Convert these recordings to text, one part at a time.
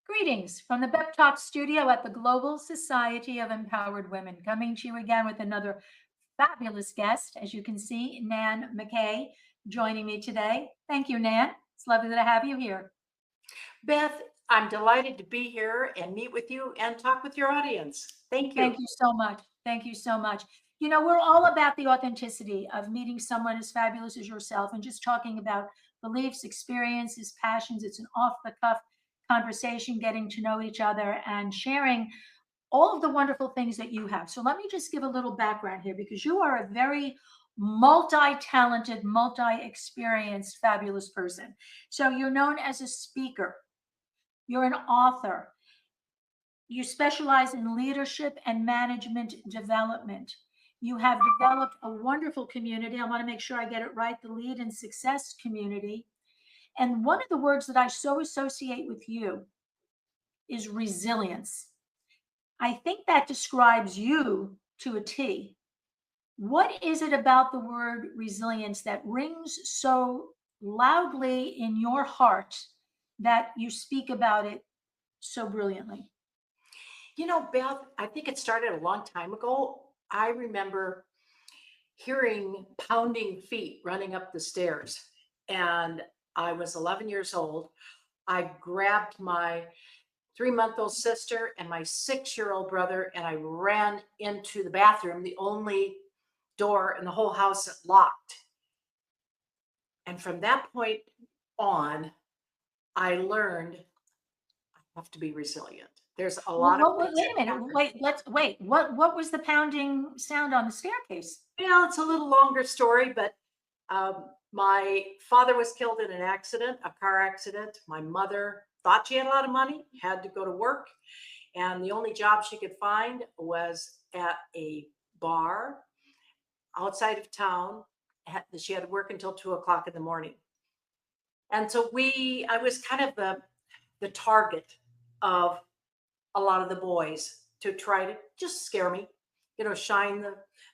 Greetings from the B.E.P Talk studio at the Global Society of Empowered Women, coming to you again with another fabulous guest. As you can see, Nan McKay joining me today. Thank you, Nan. It's lovely to have you here. Beth, I'm delighted to be here and meet with you and talk with your audience. Thank you. Thank you so much. Thank you so much. You know, we're all about the authenticity of meeting someone as fabulous as yourself and just talking about beliefs, experiences, passions. It's an off the cuff conversation, getting to know each other and sharing all of the wonderful things that you have. So let me just give a little background here because you are a very multi-talented, multi-experienced, fabulous person. So you're known as a speaker, you're an author, you specialize in leadership and management development. You have developed a wonderful community. I want to make sure I get it right, the Lead and Success community. And one of the words that I so associate with you is resilience. I think that describes you to a T. What is it about the word resilience that rings so loudly in your heart that you speak about it so brilliantly? You know, Beth, I think it started a long time ago. I remember hearing pounding feet running up the stairs, and I was 11 years old. I grabbed my 3-month-old sister and my 6-year-old brother, and I ran into the bathroom, the only door in the whole house that locked. And from that point on, I learned I have to be resilient. There's a lot of things Wait that a minute. happen. Wait. What was the pounding sound on the staircase? Well, it's a little longer story, but my father was killed in an accident, a car accident. My mother thought she had a lot of money, had to go to work, and the only job she could find was at a bar outside of town. She had to work until 2 o'clock in the morning. And so I was kind of the target of a lot of the boys to try to just scare me, shine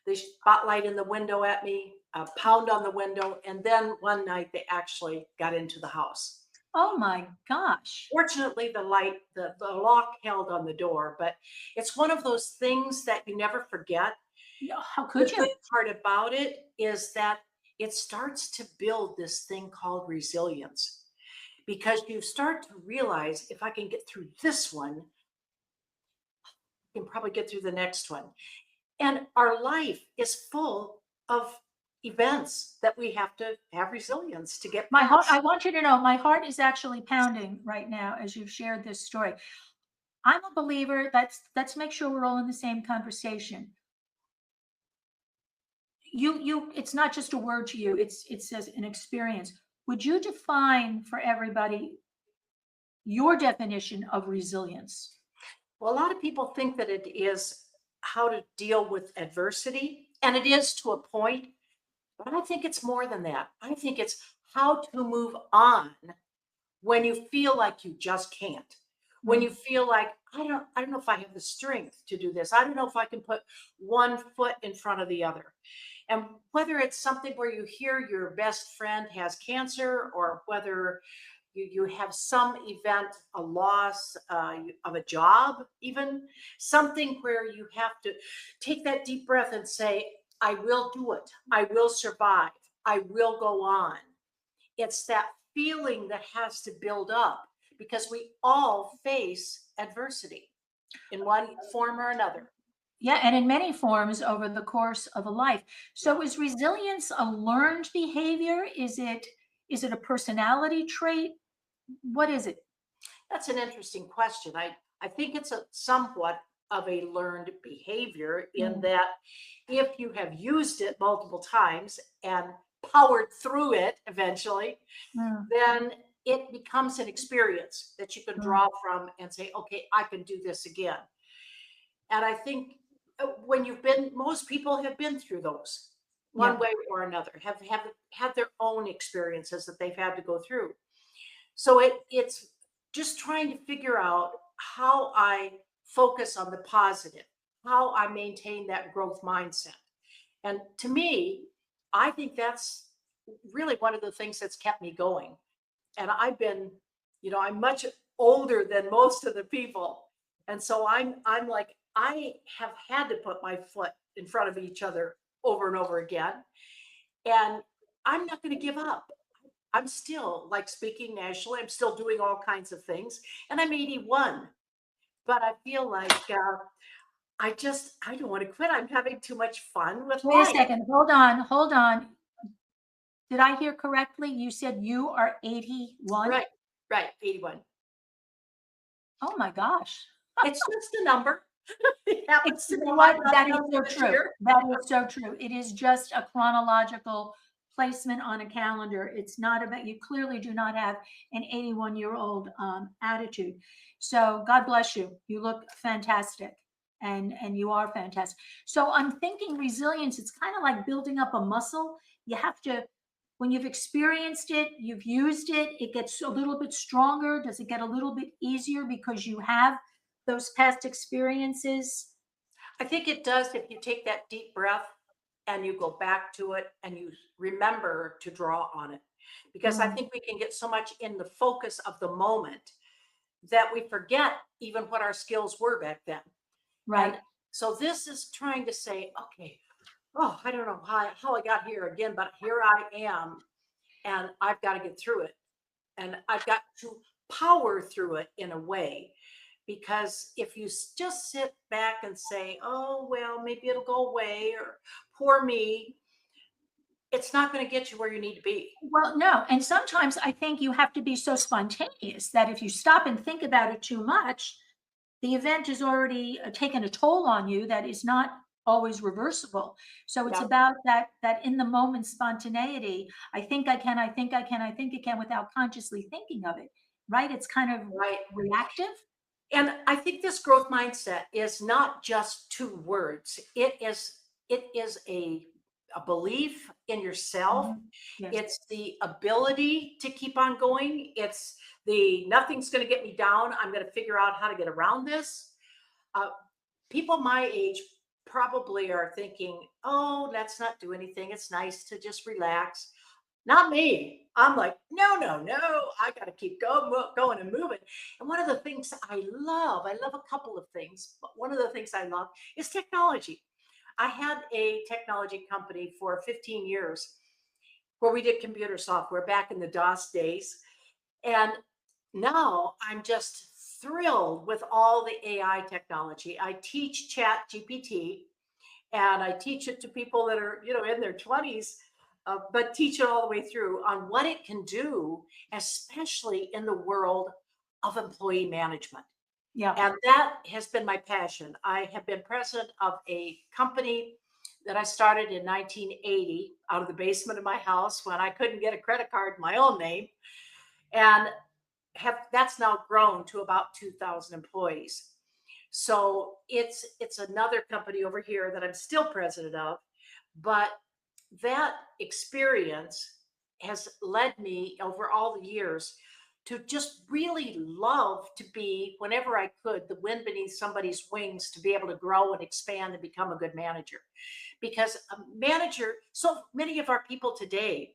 the spotlight in the window at me, pound on the window. And then one night they actually got into the house. Oh my gosh. Fortunately, the lock held on the door, but it's one of those things that you never forget. How The could you? good part about it is that it starts to build this thing called resilience because you start to realize if I can get through this one, I can probably get through the next one. And our life is full of events that we have to have resilience to get My heart, past. I want you to know, my heart is actually pounding right now as you've shared this story. I'm a believer. Let's make sure we're all in the same conversation. It's not just a word to you. It says an experience. Would you define for everybody your definition of resilience? Well, a lot of people think that it is how to deal with adversity, and it is to a point, but I think it's more than that. I think it's how to move on when you feel like you just can't. When you feel like I don't know if I have the strength to do this. I don't know if I can put one foot in front of the other. And whether it's something where you hear your best friend has cancer, or whether you have some event, a loss of a job, even something where you have to take that deep breath and say, I will do it. I will survive. I will go on. It's that feeling that has to build up because we all face adversity in one form or another. Yeah, and in many forms over the course of a life. So Yeah. is resilience a learned behavior? Is it a personality trait? What is it? That's an interesting question. I think it's a somewhat of a learned behavior in Mm, that if you have used it multiple times and powered through it eventually, mm, then it becomes an experience that you can mm. draw from and say, okay, I can do this again. And I think when most people have been through those one Yeah. way or another, have had their own experiences that they've had to go through. So it's just trying to figure out how I focus on the positive, how I maintain that growth mindset. And to me, I think that's really one of the things that's kept me going. And I've been You know, I'm much older than most of the people. And so I'm like, I have had to put my foot in front of each other over and over again. And I'm not going to give up. I'm still like speaking nationally. I'm still doing all kinds of things. And I'm 81. But I feel like I don't want to quit. I'm having too much fun with Wait a life. second. Hold on. Hold on. Did I hear correctly? You said you are 81? Right, right, 81. Oh my gosh. It's just a number. It happens You to be know my what? That is birthday so this true. year. That is so true. It is just a chronological placement on a calendar. It's not about, you clearly do not have an 81-year-old attitude. So God bless you. You look fantastic, and you are fantastic. So I'm thinking resilience, it's kind of like building up a muscle. You have to, when you've experienced it, you've used it, it gets a little bit stronger. Does it get a little bit easier because you have those past experiences? I think it does if you take that deep breath and you go back to it and you remember to draw on it. Because I Mm, think we can get so much in the focus of the moment that we forget even what our skills were back then. right. And so this is trying to say, okay, oh, I don't know how I got here again, but here I am, and I've got to get through it. And I've got to power through it in a way. Because if you just sit back and say, oh, well, maybe it'll go away, or poor me, it's not going to get you where you need to be. Well, no, and sometimes I think you have to be so spontaneous that if you stop and think about it too much, the event has already taken a toll on you that is not always reversible. So it's Yeah, about that in the moment spontaneity. I think I can, I think I can, I think I can without consciously thinking of it, right? It's kind of right. reactive. And I think this growth mindset is not just two words. It is a belief in yourself. Mhm. Yes. It's the ability to keep on going. It's the nothing's going to get me down. I'm going to figure out how to get around this. Uh, People my age probably are thinking, oh, let's not do anything. It's nice to just relax. Not me. I'm like, no, no, no. I got to keep going and moving. And one of the things I love a couple of things, but one of the things I love is technology. I had a technology company for 15 years where we did computer software back in the DOS days. And now I'm just thrilled with all the AI technology. I teach Chat GPT, and I teach it to people that are, in their 20s, but teach it all the way through on what it can do, especially in the world of employee management. Yeah. And that has been my passion. I have been president of a company that I started in 1980 out of the basement of my house when I couldn't get a credit card in my own name. And that's now grown to about 2,000 employees. So it's another company over here that I'm still president of, but that experience has led me over all the years to just really love to be, whenever I could, the wind beneath somebody's wings to be able to grow and expand and become a good manager. Because a manager, so many of our people today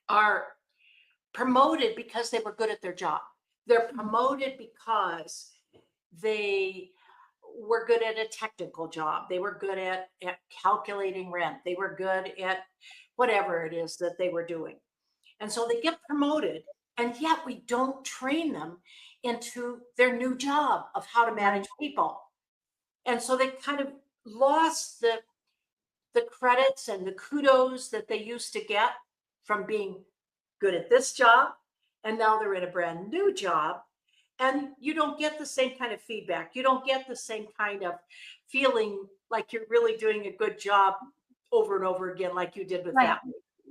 are promoted because they were good at their job. They're promoted because they were good at a technical job. They were good at calculating rent. They were good at whatever it is that they were doing. And so they get promoted, and yet we don't train them into their new job of how to Right. manage people. And so they kind of lost the credits and the kudos that they used to get from being good at this job. And now they're in a brand new job. And you don't get the same kind of feedback. You don't get the same kind of feeling like you're really doing a good job over and over again, like you did with Right. that.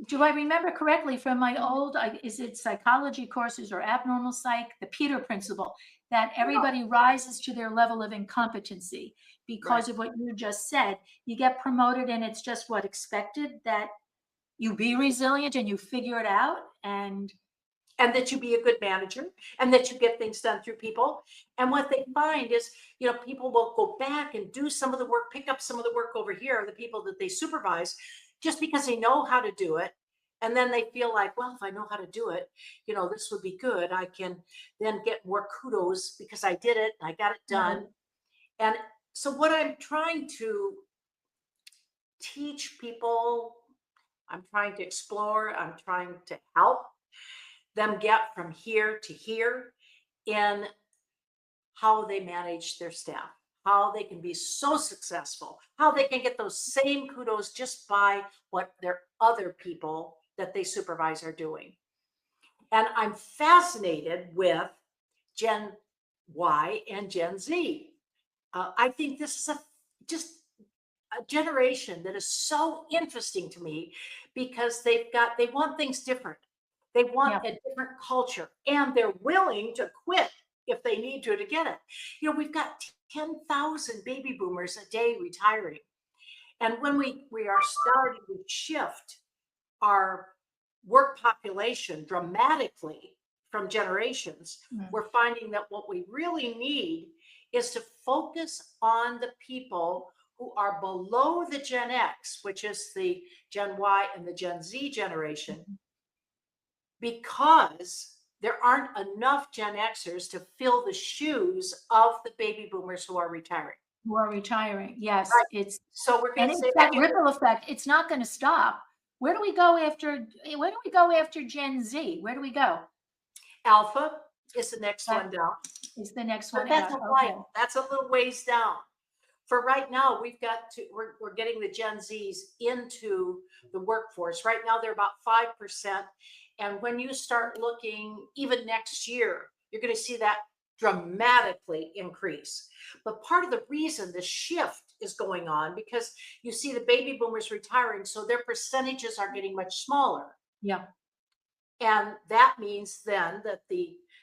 Do I remember correctly from my old, is it psychology courses or abnormal psych, the Peter principle, that Yeah, everybody rises to their level of incompetency right. because of what you just said? You get promoted and it's just what expected that you be resilient and you figure it out. And And that you be a good manager and that you get things done through people. And what they find is, people will go back and do some of the work, pick up some of the work over here, the people that they supervise, just because they know how to do it. And then they feel like, well, if I know how to do it, this would be good. I can then get more kudos because I did it and I got it Right. done. And so what I'm trying to teach people, I'm trying to explore, I'm trying to help them get from here to here in how they manage their staff, how they can be so successful, how they can get those same kudos just by what their other people that they supervise are doing. And I'm fascinated with Gen Y and Gen Z. I think this is just a generation that is so interesting to me because they want things different. They want Yeah. a different culture and they're willing to quit if they need to get it. We've got 10,000 baby boomers a day retiring. And when we are starting to shift our work population dramatically from generations, Mm. we're finding that what we really need is to focus on the people who are below the Gen X, which is the Gen Y and the Gen Z generation, because there aren't enough Gen Xers to fill the shoes of the baby boomers who are retiring. Who are retiring. Yes, Right. it's So we're going and to it's say that that ripple effect. It's not going to stop. Where do we go after Gen Z? Where do we go? Alpha is the next That one down, is the next but one that's out. a Okay. while. That's a little ways down. For right now, we're getting the Gen Zs into the workforce. Right now, they're about 5%. And when you start looking even next year, you're going to see that dramatically increase. But part of the reason the shift is going on because you see the baby boomers retiring, so their percentages are getting much smaller. Yeah. And that means then that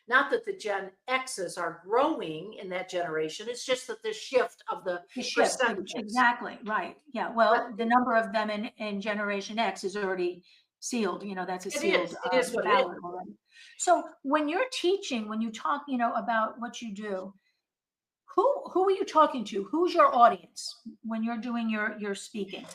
not that the Gen X's are growing in that generation, it's just that the shift of the The shift. percentages. Exactly. Right. Yeah. But Well, the number of them in Generation X is already sealed. That's a sealed it is what it is. ballot already. So when you're teaching, when you talk, about what you do, who are you talking to? Who's your audience when you're doing your speaking?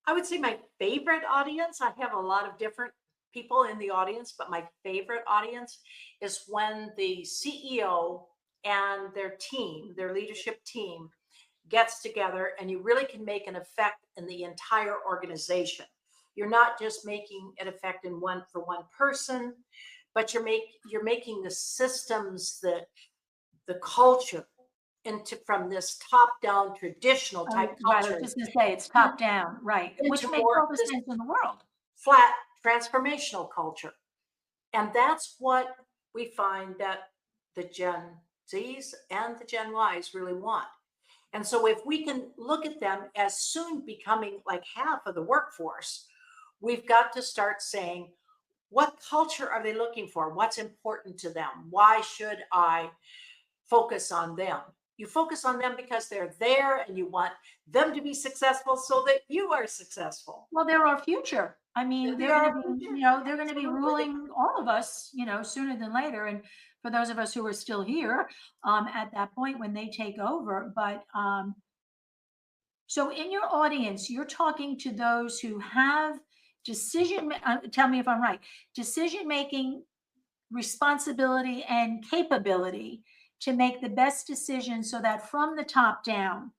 I would say my favorite audience, I have a lot of different people in the audience, but my favorite audience is when the CEO and their team, their leadership team, gets together and you really can make an effect in the entire organization. You're not just making an effect for one person, but you're making the systems, the culture into from this top down traditional type Right. I was culture just going to say it's top down. Right. into Which makes more all of the this sense in the world. flat transformational culture. And that's what we find that the Gen Zs and the Gen Ys really want. And so if we can look at them as soon becoming like half of the workforce, we've got to start saying, what culture are they looking for? What's important to them? Why should I focus on them? You focus on them because they're there and you want them to be successful so that you are successful. Well, they're our future. I mean, They they're going are to be, future. they're going to be Absolutely. ruling all of us, sooner than later. And for those of us who are still here, at that point when they take over. But so in your audience, you're talking to those who have tell me if I'm right, decision making responsibility and capability to make the best decisions so that from the top down,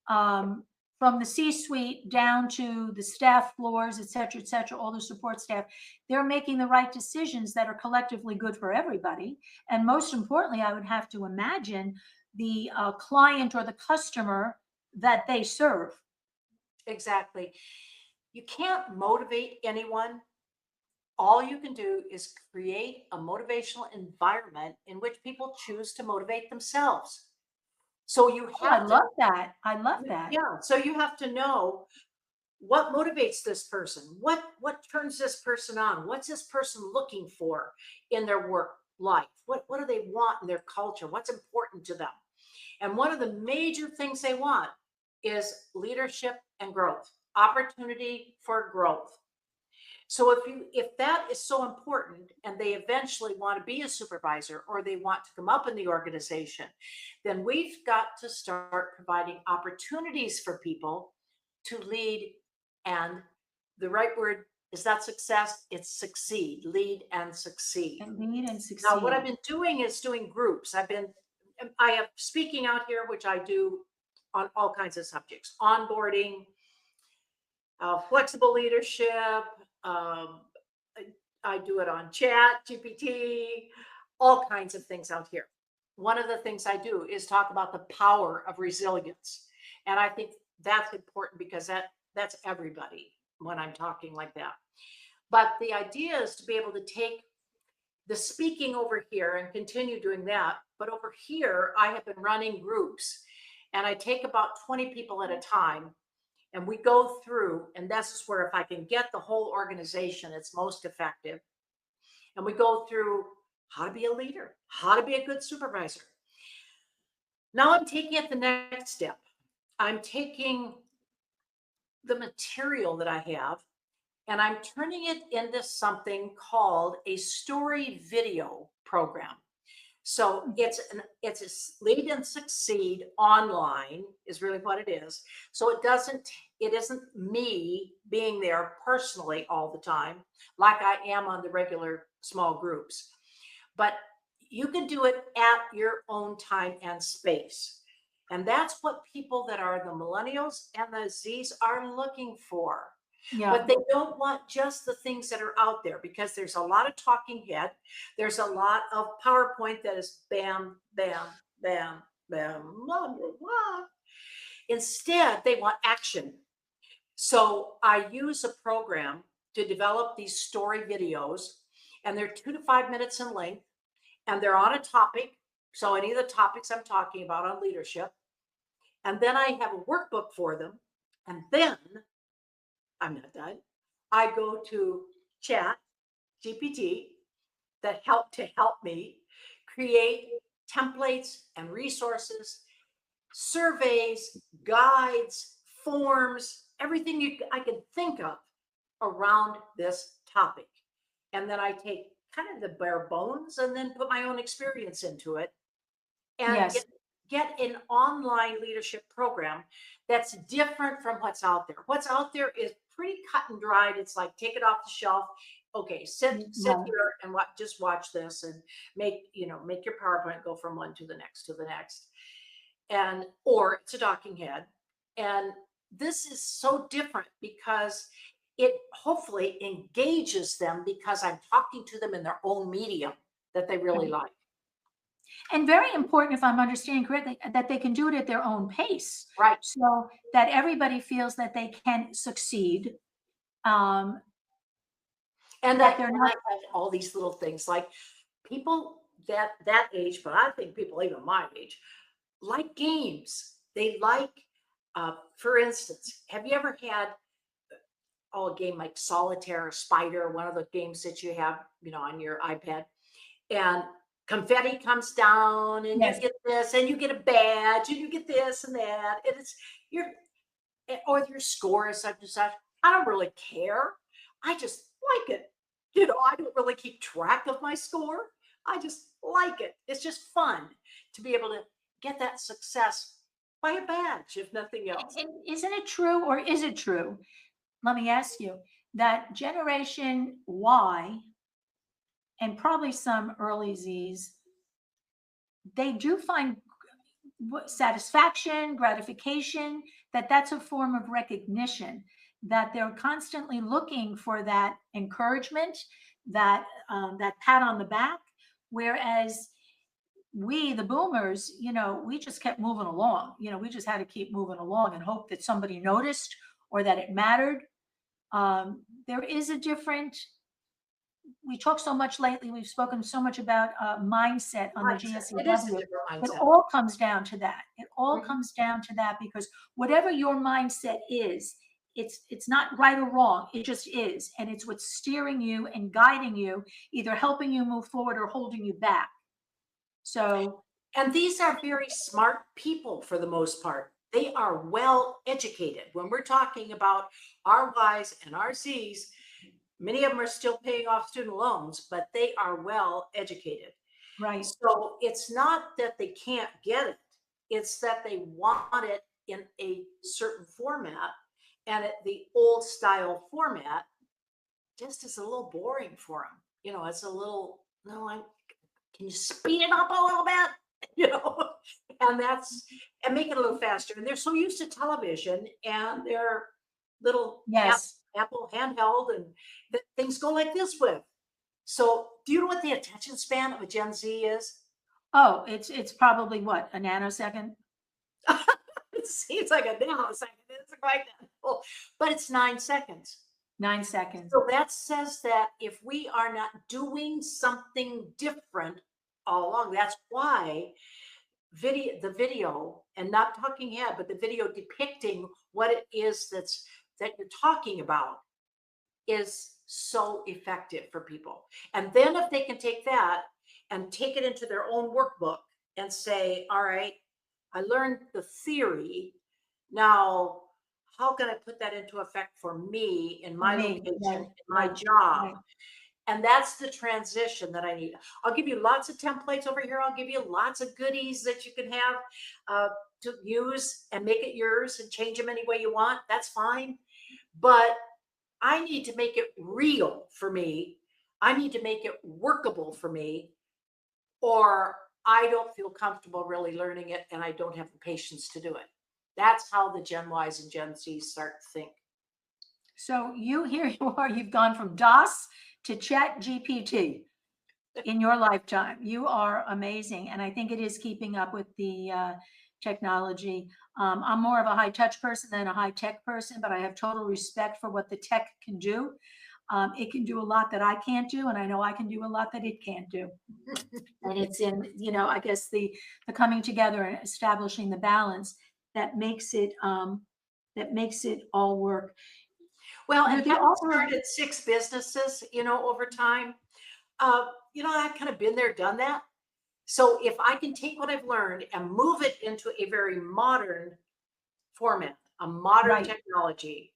um, from the C-suite down to the staff floors, et cetera, all the support staff, they're making the right decisions that are collectively good for everybody. And most importantly, I would have to imagine the client or the customer that they serve. Exactly. You can't motivate anyone. All you can do is create a motivational environment in which people choose to motivate themselves. So you Oh, I have to, love that. I love that. yeah. So you have to know what motivates this person. What turns this person on? What's this person looking for in their work life? What do they want in their culture? What's important to them? And one of the major things they want is leadership and growth, opportunity for growth. So if that is so important and they eventually want to be a supervisor or they want to come up in the organization, then we've got to start providing opportunities for people to lead and the right word Is that success? It's succeed, lead and succeed. And lead and Now, what I've succeed. been doing is doing groups. I have speaking out here, which I do on all kinds of subjects, onboarding, flexible leadership. Um, I do it on chat, GPT, all kinds of things out here. One of the things I do is talk about the power of resilience. And I think that's important because that's everybody when I'm talking like that. But the idea is to be able to take the speaking over here and continue doing that. But over here, I have been running groups and I take about 20 people at a time and we go through, and this is where if I can get the whole organization, it's most effective. And we go through how to be a leader, how to be a good supervisor. Now I'm taking it the next step. I'm taking the material that I have and I'm turning it into something called a story video program. So it's a lead and succeed online is really what it is. So it isn't me being there personally all the time, like I am on the regular small groups, but you can do it at your own time and space. And that's what people that are the millennials and the Z's are looking for. Yeah. But they don't want just the things that are out there because there's a lot of talking head. There's a lot of PowerPoint that is bam, bam, bam, bam, blah, blah, blah. Instead, they want action. So I use a program to develop these story videos, and they're 2 to 5 minutes in length, and they're on a topic. So any of the topics I'm talking about on leadership. And then I have a workbook for them. And then I'm not done. I go to chat GPT that help me create templates and resources, surveys, guides, forms, everything I can think of around this topic. And then I take kind of the bare bones and then put my own experience into it and Yes. get an online leadership program that's different from what's out there. What's out there is pretty cut and dried. It's like take it off the shelf. Okay, sit Right. here and just watch this and make your PowerPoint go from one to the next to the next. And or it's a talking head. And this is so different because it hopefully engages them because I'm talking to them in their own medium that they really like. And very important, if I'm understanding correctly, that they can do it at their own pace. Right. So that everybody feels that they can succeed. And that that they're they're not. not all these little things like people that age, but I think people even my age like games. They like, for instance, have you ever had a game like Solitaire or Spider, one of the games that you have, on your iPad, and confetti comes down, and Yes. you get this, and you get a badge, and you get this and that, and it's or your score is such and such. I don't really care. I just like it. I don't really keep track of my score. I just like it. It's just fun to be able to get that success by a badge, if nothing else. And isn't it true, or is it true? Let me ask you that Generation Y and probably some early Z's, they do find satisfaction, gratification, that's a form of recognition, that they're constantly looking for that encouragement, that pat on the back. Whereas we, the boomers, we just kept moving along. We just had to keep moving along and hope that somebody noticed or that it mattered. There is a different, we talked so much lately, we've spoken so much about mindset on the It is a GSEW. different It mindset. all comes down to that. It all Mhm. comes down to that, because whatever your mindset is, it's not right or wrong. It just is. And it's what's steering you and guiding you, either helping you move forward or holding you back. So, And these are very smart people for the most part. They are well educated. When we're talking about our Ys and our Zs, many of them are still paying off student loans, but they are well educated. right. So it's not that they can't get it. It's that they want it in a certain format and the old style format just is a little boring for them. You know, it's a little, no, can you speed it up a little bit? You know, and make it a little faster. And they're so used to television and their little Yes. Apple handheld and that things go like this with. So do you know what the attention span of a Gen Z is? Oh, it's probably what, a nanosecond? It seems like a nanosecond. It's quite that full, but it's 9 seconds. 9 seconds. So that says that if we are not doing something different all along, that's why the video and not talking head, but the video depicting what it is that you're talking about is so effective for people. And then if they can take that and take it into their own workbook and say, all right, I learned the theory. Now, how can I put that into effect for me in my Me, location, right, in my right, job? right. And that's the transition that I need. I'll give you lots of templates over here. I'll give you lots of goodies that you can have to use and make it yours and change them any way you want. That's fine. But I need to make it real for me. I need to make it workable for me, or I don't feel comfortable really learning it and I don't have the patience to do it. That's how the Gen Ys and Gen Zs start to think. So here you are, you've gone from DOS to Chat GPT in your lifetime. You are amazing. And I think it is keeping up with the technology. I'm more of a high touch person than a high tech person, but I have total respect for what the tech can do. It can do a lot that I can't do, and I know I can do a lot that it can't do. And it's in, I guess the coming together and establishing the balance that makes it all work. Well, You're and the having author of, started 6 businesses, over time, I've kind of been there, done that. So if I can take what I've learned and move it into a very modern format, a modern right, technology,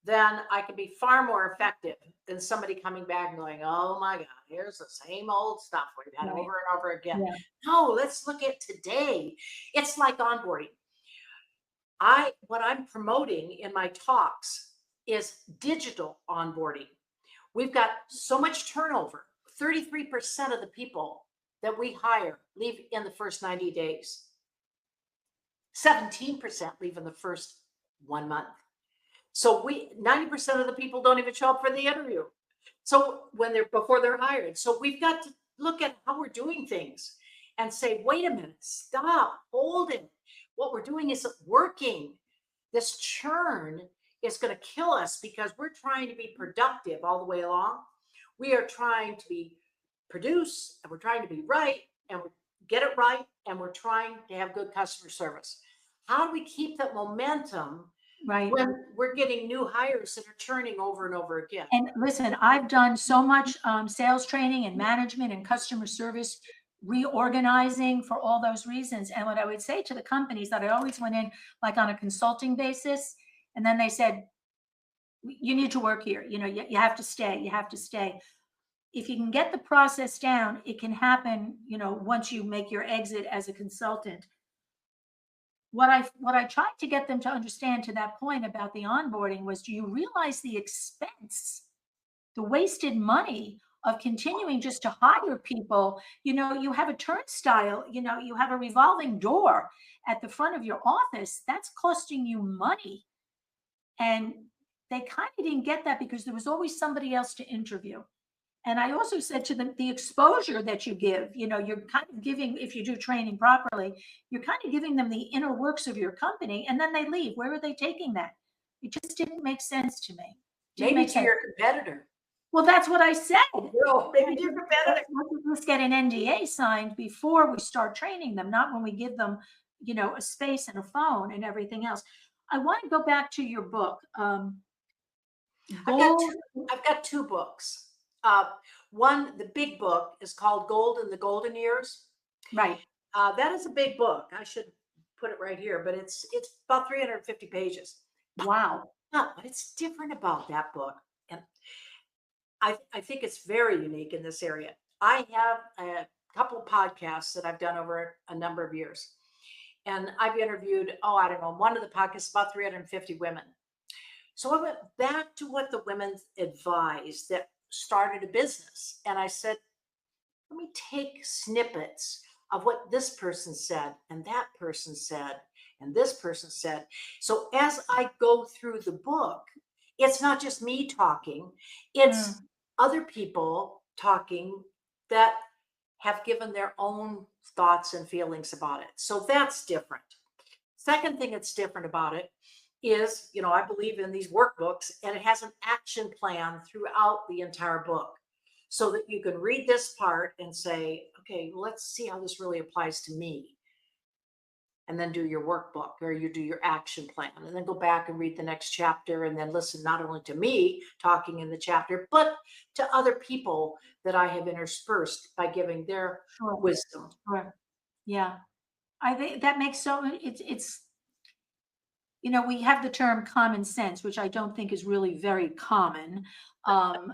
then I can be far more effective than somebody coming back and going, oh my God, here's the same old stuff we've had right, over and over again. yeah, No, let's look at today. It's like onboarding. What I'm promoting in my talks is digital onboarding. We've got so much turnover. 33% of the people that we hire leave in the first 90 days. 17% leave in the first 1 month. So 90% of the people don't even show up for the interview. So before they're hired. So we've got to look at how we're doing things and say, wait a minute, stop, hold it. What we're doing isn't working. This churn is going to kill us because we're trying to be productive all the way along. We are trying to produce, and we're trying to be right, and we get it right, and we're trying to have good customer service. How do we keep that momentum right. when we're getting new hires that are churning over and over again? And listen, I've done so much sales training and management and customer service reorganizing for all those reasons. And what I would say to the companies that I always went in like on a consulting basis, and then they said, you need to work here. You have to stay. You have to stay. If you can get the process down, it can happen, once you make your exit as a consultant. What I tried to get them to understand to that point about the onboarding was, do you realize the expense, the wasted money of continuing just to hire people? You have a turnstile, you have a revolving door at the front of your office. That's costing you money. And they kind of didn't get that because there was always somebody else to interview. And I also said to them, the exposure that you give, you're kind of giving, if you do training properly, you're kind of giving them the inner works of your company, and then they leave. Where are they taking that? It just didn't make sense to me. Maybe to your competitor. Well, that's what I said. Maybe to your competitor. Let's get an NDA signed before we start training them, not when we give them, a space and a phone and everything else. I want to go back to your book. I've got 2 books. One, the big book, is called Gold in the Golden Years. Right. That is a big book. I should put it right here, but it's about 350 pages. Wow. But it's different about that book, and I think it's very unique in this area. I have a couple of podcasts that I've done over a number of years, and I've interviewed, I don't know, one of the podcasts about 350 women. So I went back to what the women advised that started a business. And I said, let me take snippets of what this person said, and that person said, and this person said. So as I go through the book, it's not just me talking, it's Mm, other people talking that have given their own thoughts and feelings about it. So that's different. Second thing that's different about it is, I believe in these workbooks, and it has an action plan throughout the entire book so that you can read this part and say, okay, let's see how this really applies to me. And then do your workbook or you do your action plan and then go back and read the next chapter and then listen not only to me talking in the chapter, but to other people that I have interspersed by giving their sure, wisdom. sure. Yeah. I think that makes it's, we have the term common sense, which I don't think is really very common. And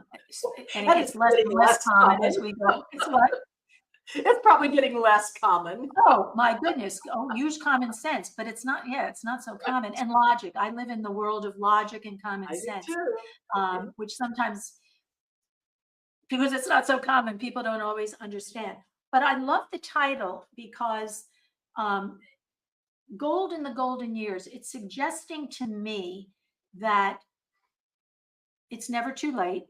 it And it's gets less getting and less less common common. as we go. It's what? It's probably getting less common. Oh, my goodness. Oh, use common sense, but it's not, yeah, it's not so common. And logic. I live in the world of logic and common I do sense, too. I do. which sometimes, because it's not so common, people don't always understand. But I love the title because um, Gold in the Golden Years, it's suggesting to me that it's never too late.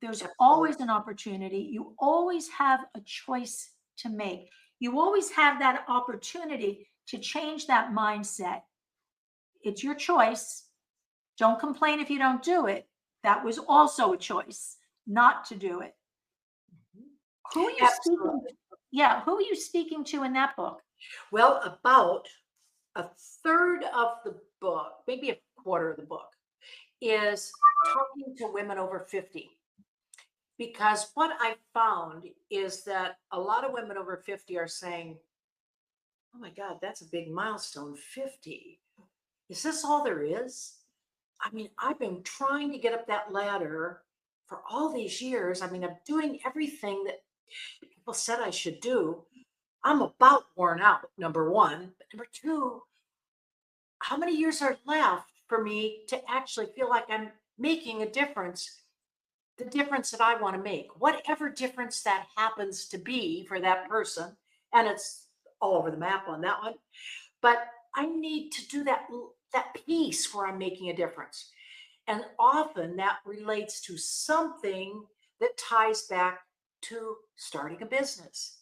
There's Absolutely. always an opportunity. You always have a choice to make. You always have that opportunity to change that mindset. It's your choice. Don't complain if you don't do it. That was also a choice not to do it. Who are you speaking? Absolutely. Yeah, who are you speaking to in that book? Well, about a third of the book, maybe a quarter of the book, is talking to women over 50. Because what I found is that a lot of women over 50 are saying, oh my God, that's a big milestone, 50. Is this all there is? I mean, I've been trying to get up that ladder for all these years. I mean, I'm doing everything that people said I should do. I'm about worn out, number one. But number two, how many years are left for me to actually feel like I'm making a difference, the difference that I want to make, whatever difference that happens to be for that person. And it's all over the map on that one. But I need to do that piece where I'm making a difference. And often that relates to something that ties back to starting a business.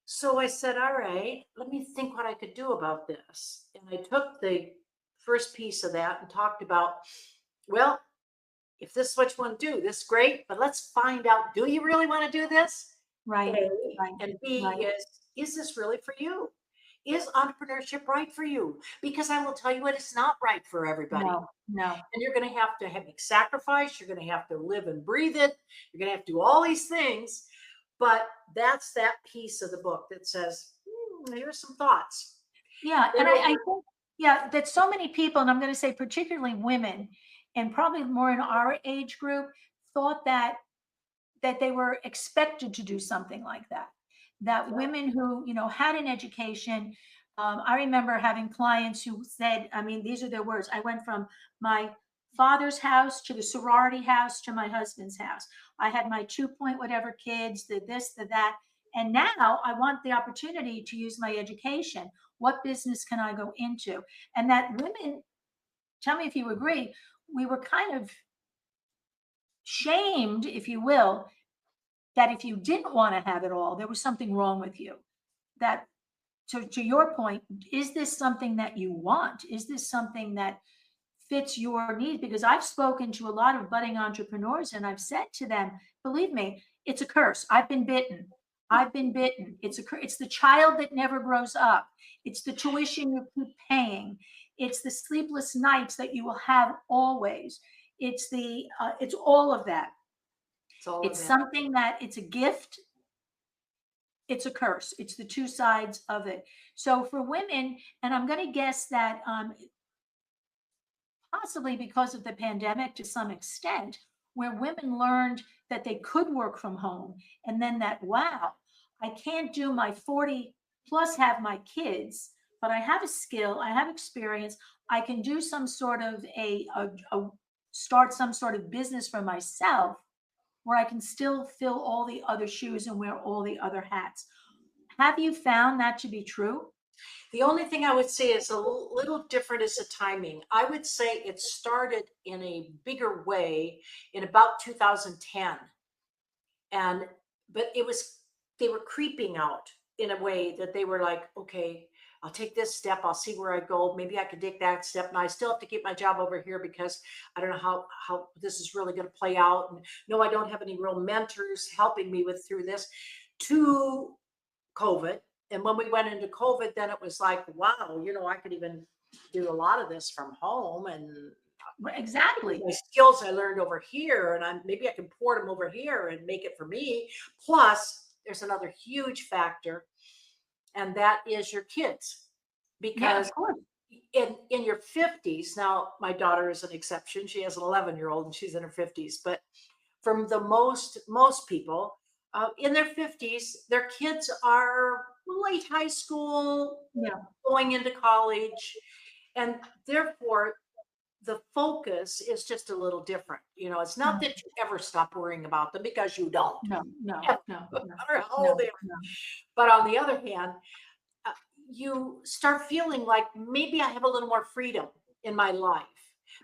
So I said, all right, let me think what I could do about this. And I took the first piece of that and talked about, well, if this is what you want to do, this is great, but let's find out, do you really want to do this? Right, A, right, and B right. is this really for you? Is entrepreneurship right for you? Because I will tell you what, it's not right for everybody. No, no. And you're going to have make sacrifice. You're going to have to live and breathe it. You're going to have to do all these things. But that's that piece of the book that says, here's some thoughts. Yeah, Then and I over, think, yeah, that so many people, and I'm going to say particularly women, and probably more in our age group, thought that they were expected to do something like that. That yeah, women who, had an education, I remember having clients who said, I mean, these are their words. I went from my father's house to the sorority house to my husband's house. I had my 2 point whatever kids, the this, the that. And now I want the opportunity to use my education. What business can I go into? And that women, tell me if you agree, we were kind of shamed, if you will, that if you didn't want to have it all, there was something wrong with you. That, to your point, is this something that you want? Is this something that fits your needs? Because I've spoken to a lot of budding entrepreneurs and I've said to them, believe me, it's a curse. I've been bitten. I've been bitten. It's the child that never grows up. It's the tuition you keep paying. It's the sleepless nights that you will have always. It's all of that. it's all of It's that. something that it's a gift, it's a curse. It's the two sides of it. So for women, and I'm going to guess that possibly because of the pandemic to some extent, where women learned that they could work from home, and then that, wow, I can't do my 40 plus have my kids but I have a skill, I have experience, I can do some sort of start some sort of business for myself where I can still fill all the other shoes and wear all the other hats. Have you found that to be true? The only thing I would say is a little different is the timing. I would say it started in a bigger way in about 2010. And, but they were creeping out in a way that they were like, okay, I'll take this step. I'll see where I go. Maybe I could take that step. And I still have to keep my job over here because I don't know how this is really going to play out. And no, I don't have any real mentors helping me through this, to COVID. And when we went into COVID, then it was like, wow, I could even do a lot of this from home, and Exactly. my skills I learned over here, and maybe I can port them over here and make it for me. Plus, there's another huge factor, and that is your kids. Yeah, Because of course. in your 50s, now my daughter is an exception. She has an 11-year-old and she's in her 50s. But from the most people in their 50s, their kids are late high school, Yeah. going into college, and therefore the focus is just a little different. It's not that you ever stop worrying about them, because you don't. No, no, No no, matter how no, old they are. no. But on the other hand, you start feeling like maybe I have a little more freedom in my life.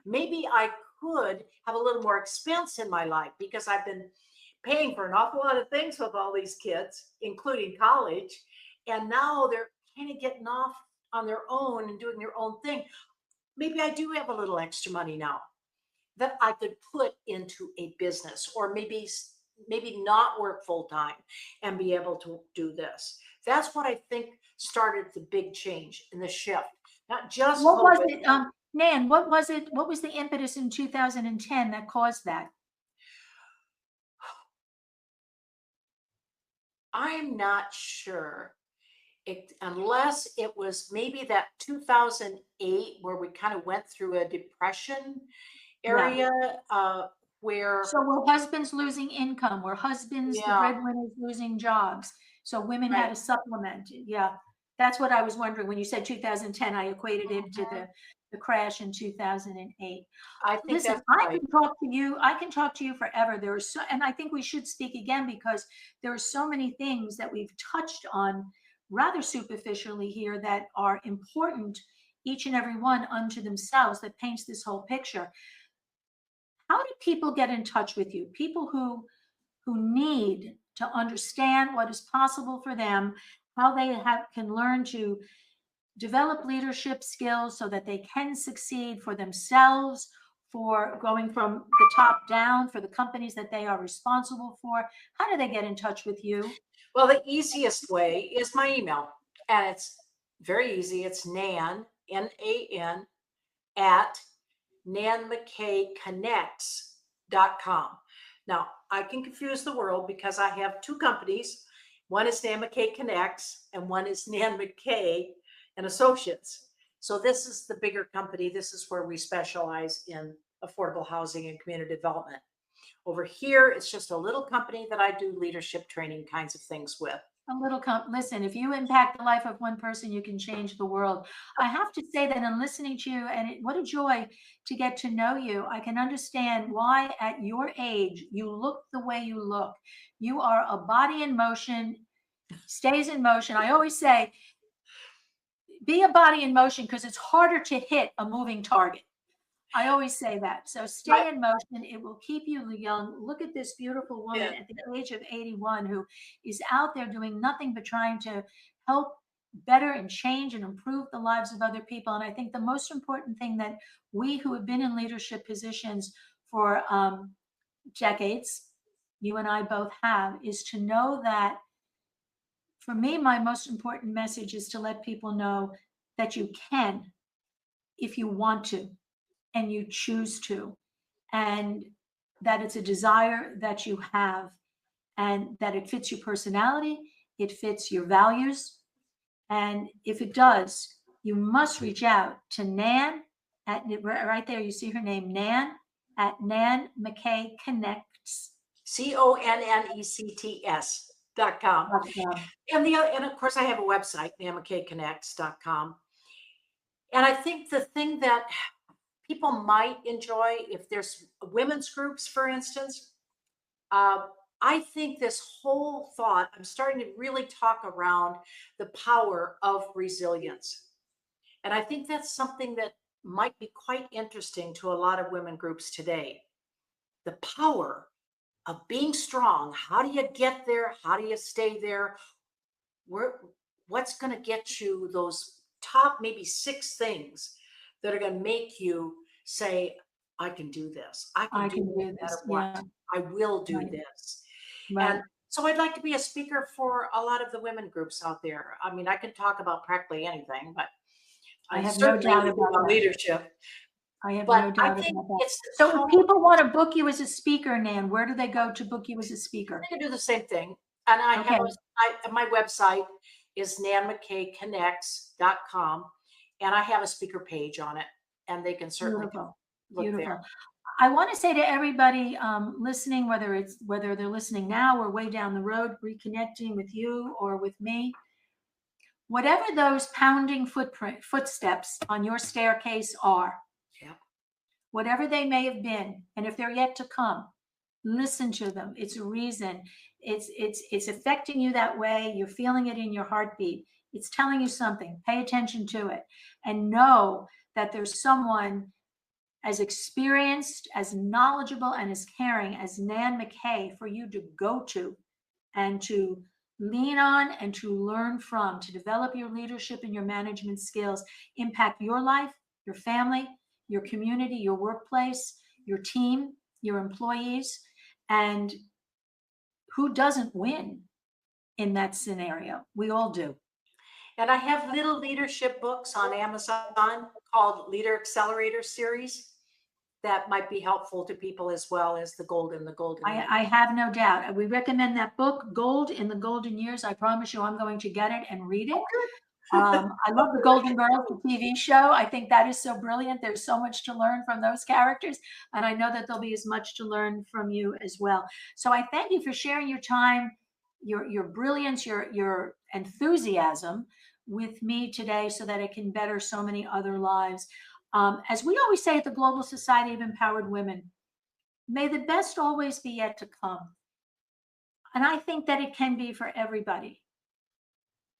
Maybe I could have a little more expense in my life because I've been paying for an awful lot of things with all these kids, including college. And now they're kind of getting off on their own and doing their own thing. Maybe I do have a little extra money now that I could put into a business, or maybe not work full time and be able to do this. That's what I think started the big change in the shift. Not just What was COVID. it, Nan, what was it? What was the impetus in 2010 that caused that? I'm not sure. Unless it was maybe that 2008 where we kind of went through a depression Yeah. area, where, So were husbands losing income? Were husbands, the yeah, breadwinners, losing jobs? So women had right. to supplement. Yeah, that's what I was wondering. When you said 2010, I equated it to Mhm. the crash in 2008. I think Listen, that's I right. can talk to you. I can talk to you forever. There are so, and I think we should speak again because there are so many things that we've touched on rather superficially here that are important, each and every one unto themselves, that paints this whole picture. How do people get in touch with you? People who need to understand what is possible for them, how they can learn to develop leadership skills so that they can succeed for themselves, for going from the top down, for the companies that they are responsible for. How do they get in touch with you? Well, the easiest way is my email, and it's very easy. It's Nan, Nan, at nanmckayconnects.com. Now, I can confuse the world because I have two companies. One is Nan McKay Connects, and one is Nan McKay and Associates. So this is the bigger company. This is where we specialize in affordable housing and community development. Over here, it's just a little company that I do leadership training kinds of things with. A little listen, if you impact the life of one person, you can change the world. I have to say that in listening to you, and what a joy to get to know you, I can understand why at your age you look the way you look. You are a body in motion, stays in motion. I always say, be a body in motion because it's harder to hit a moving target. I always say that. So Right. stay in motion. It will keep you young. Look at this beautiful woman Yeah. at the age of 81 who is out there doing nothing but trying to help better and change and improve the lives of other people. And I think the most important thing that we who have been in leadership positions for decades, you and I both have, is to know that for me, my most important message is to let people know that you can if you want to and you choose to, and that it's a desire that you have, and that it fits your personality, it fits your values. And if it does, you must reach out to Nan at right there. You see her name, Nan at Nan McKay Connects. CONNECTS.com. And of course, I have a website, nanmckayconnects.com. And I think the thing that people might enjoy, if there's women's groups, for instance, I think this whole thought, I'm starting to really talk around the power of resilience. And I think that's something that might be quite interesting to a lot of women groups today. The power of being strong. How do you get there? How do you stay there? What's going to get you those top maybe 6 things that are going to make you say, I can do this. I I can do can it do no matter this. what. Yeah. I will do Right. this. Right. And so I'd like to be a speaker for a lot of the women groups out there. I mean, I can talk about practically anything, but I I have no certainly doubt do about about that. leadership. I have But no I doubt think about that. it's the So power. if people want to book you as a speaker, Nan, where do they go to book you as a speaker? I can do the same thing. And I Okay. have my website is nanmckaykconnects.com, and I have a speaker page on it, and they can certainly Beautiful. look Beautiful. there. I want to say to everybody listening, whether they're listening now or way down the road, reconnecting with you or with me, whatever those pounding footsteps on your staircase are, Yeah. whatever they may have been, and if they're yet to come, listen to them. It's a reason. It's affecting you that way. You're feeling it in your heartbeat. It's telling you something. Pay attention to it and know that there's someone as experienced, as knowledgeable, and as caring as Nan McKay for you to go to and to lean on and to learn from, to develop your leadership and your management skills, impact your life, your family, your community, your workplace, your team, your employees. And who doesn't win in that scenario? We all do. And I have little leadership books on Amazon called Leader Accelerator Series that might be helpful to people, as well as the Golden Years. I have no doubt. We recommend that book, Gold in the Golden Years. I promise you I'm going to get it and read it. I love the Golden Girls, the TV show. I think that is so brilliant. There's so much to learn from those characters. And I know that there'll be as much to learn from you as well. So I thank you for sharing your time, your brilliance, your enthusiasm with me today so that it can better so many other lives. As we always say at the Global Society of Empowered Women, may the best always be yet to come. And I think that it can be for everybody.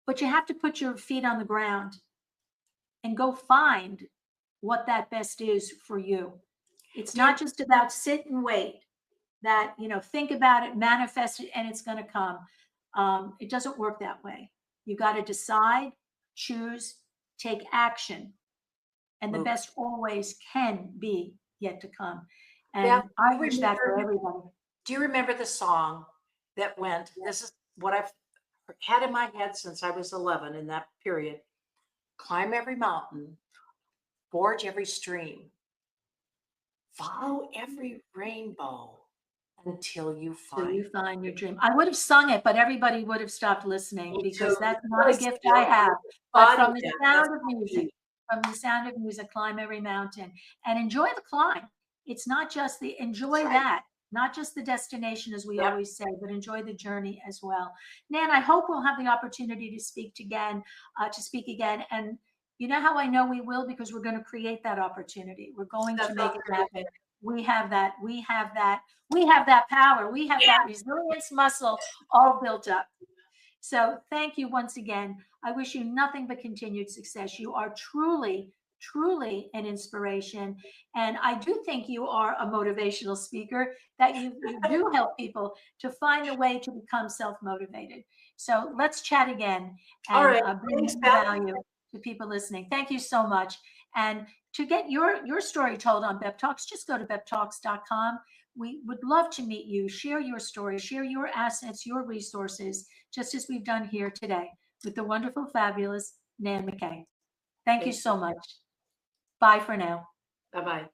But you have to put your feet on the ground and go find what that best is for you. It's not just about sit and wait, that, think about it, manifest it, and it's going to come. It doesn't work that way. You got to decide, choose, take action. And the best always can be yet to come. And I wish that for everybody. Do you remember the song that went, this is what I've had in my head since I was 11 in that period: climb every mountain, forge every stream, follow every rainbow until you find your dream. I would have sung it, but everybody would have stopped listening because that's not a gift I have. But from the sound of music, climb every mountain and enjoy the climb. It's not just enjoy that, not just the destination, as we always say, but enjoy the journey as well. Nan, I hope we'll have the opportunity to speak again. And you know how I know we will? Because we're going to create that opportunity. We're going to make it happen. We have that power. We have that resilience muscle all built up. So thank you once again. I wish you nothing but continued success. You are truly, truly an inspiration. And I do think you are a motivational speaker, that you do help people to find a way to become self-motivated. So let's chat again and bring some value to people listening. Thank you so much. And to get your story told on B.E.P Talks, just go to BEPtalks.com. We would love to meet you, share your story, share your assets, your resources, just as we've done here today with the wonderful, fabulous Nan McKay. Thank you so much. Bye for now. Bye-bye.